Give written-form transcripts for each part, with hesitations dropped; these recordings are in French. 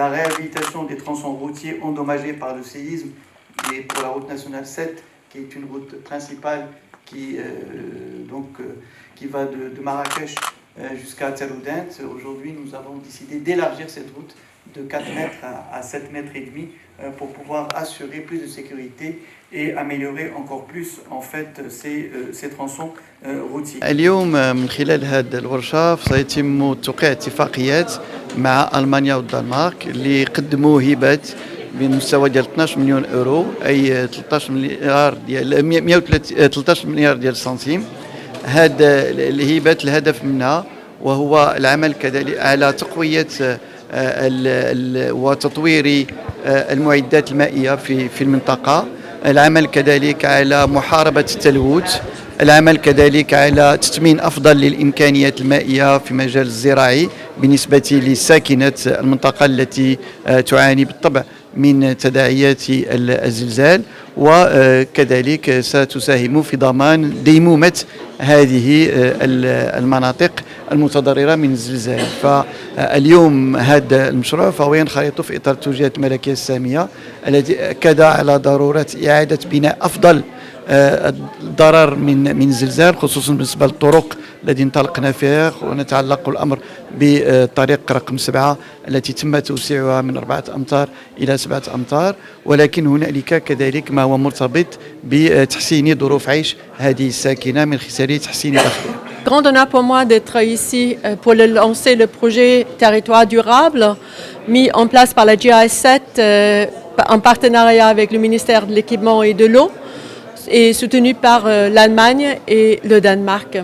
la réhabilitation des tronçons routiers endommagés par le séisme et pour la route nationale 7, qui est une route principale qui va de Marrakech jusqu'à Taloudant. Aujourd'hui, nous avons décidé d'élargir cette route de 4 mètres à 7 mètres et demi pour pouvoir assurer plus de sécurité et améliorer encore plus en fait ces tronçons routiers. اليوم من خلال هذه الورشة سيتم توقيع اتفاقيات مع ألمانيا والدنمارك اللي قدموا هبات بمستوى ديال 12 مليون يورو أي 13 مليار ديال 113 مليار ديال السنتيم. هذا الهبات الهدف منها وهو العمل كذلك على تقوية وتطوير المعدات المائية في المنطقة، العمل كذلك على محاربة التلوث، العمل كذلك على تثمين أفضل للإمكانيات المائية في مجال الزراعي بالنسبة لساكنة المنطقة التي تعاني بالطبع من تداعيات الزلزال، وكذلك ستساهم في ضمان ديمومة هذه المناطق المتضررة من الزلزال. فاليوم هذا المشروع فهو ينخرط في إطار التوجيهات الملكية السامية التي أكد على ضرورة إعادة بناء أفضل الضرر من الزلزال، خصوصا بالنسبة للطرق التي انطلقنا فيها، ونتعلق الأمر بطريق رقم 7 التي تم توسيعها من 4 أمتار إلى 7 أمتار، ولكن هنالك كذلك ما هو مرتبط بتحسين ظروف عيش هذه الساكنة من خلال تحسين دخلها. Grand honneur pour moi d'être ici pour lancer le projet Territoire durable mis en place par la GIS7 en partenariat avec le ministère de l'Équipement et de l'Eau et soutenu par l'Allemagne et le Danemark.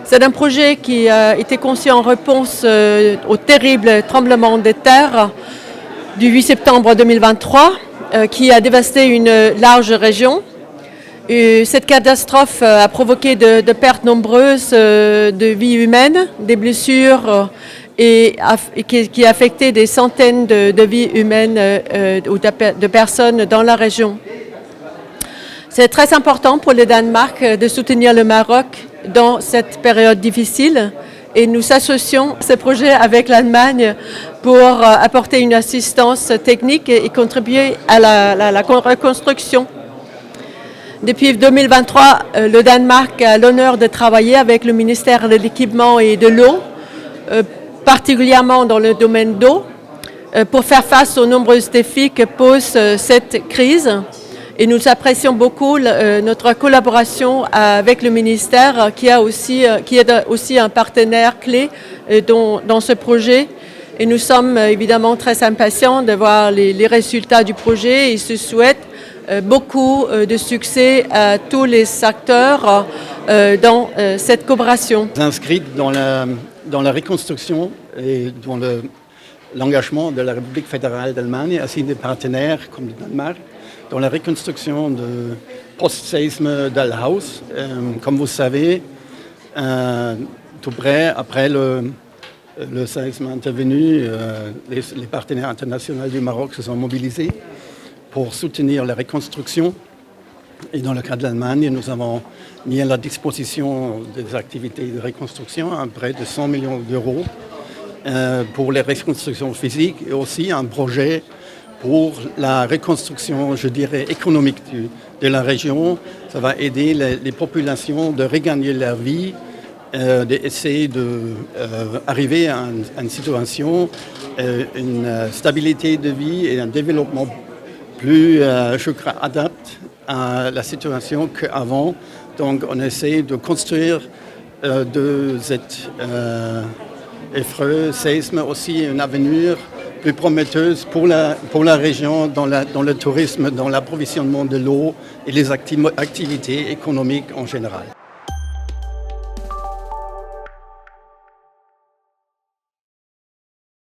C'est un projet qui a été conçu en réponse au terrible tremblement de terre du 8 septembre 2023 qui a dévasté une large région. Et cette catastrophe a provoqué de pertes nombreuses de vies humaines, des blessures et qui a affecté des centaines de vies humaines ou de personnes dans la région. C'est très important pour le Danemark de soutenir le Maroc dans cette période difficile et nous associons ce projet avec l'Allemagne pour apporter une assistance technique et contribuer à la reconstruction. Depuis 2023, le Danemark a l'honneur de travailler avec le ministère de l'Équipement et de l'Eau, particulièrement dans le domaine d'eau, pour faire face aux nombreux défis que pose cette crise. Et nous apprécions beaucoup notre collaboration avec le ministère qui est aussi un partenaire clé dans ce projet. Et nous sommes évidemment très impatients de voir les résultats du projet et se souhaitent beaucoup de succès à tous les acteurs dans cette coopération. Inscrite dans la reconstruction et dans l'engagement de la République fédérale d'Allemagne ainsi des partenaires comme le Danemark dans la reconstruction de post-séisme d'Al-Haus. Comme vous savez, tout près après le séisme intervenu, les partenaires internationaux du Maroc se sont mobilisés pour soutenir la reconstruction. Et dans le cas de l'Allemagne, nous avons mis à la disposition des activités de reconstruction à près de 100 millions d'euros pour les reconstructions physiques et aussi un projet pour la reconstruction, je dirais, économique de la région. Ça va aider les populations de regagner leur vie, d'essayer d'arriver à une situation, une stabilité de vie et un développement plus, je crois, adapté à la situation qu'avant. Donc on essaie de construire de cet effreux séisme aussi un avenir plus prometteuse pour la région dans le tourisme, dans l'approvisionnement de l'eau et les activités économiques en général.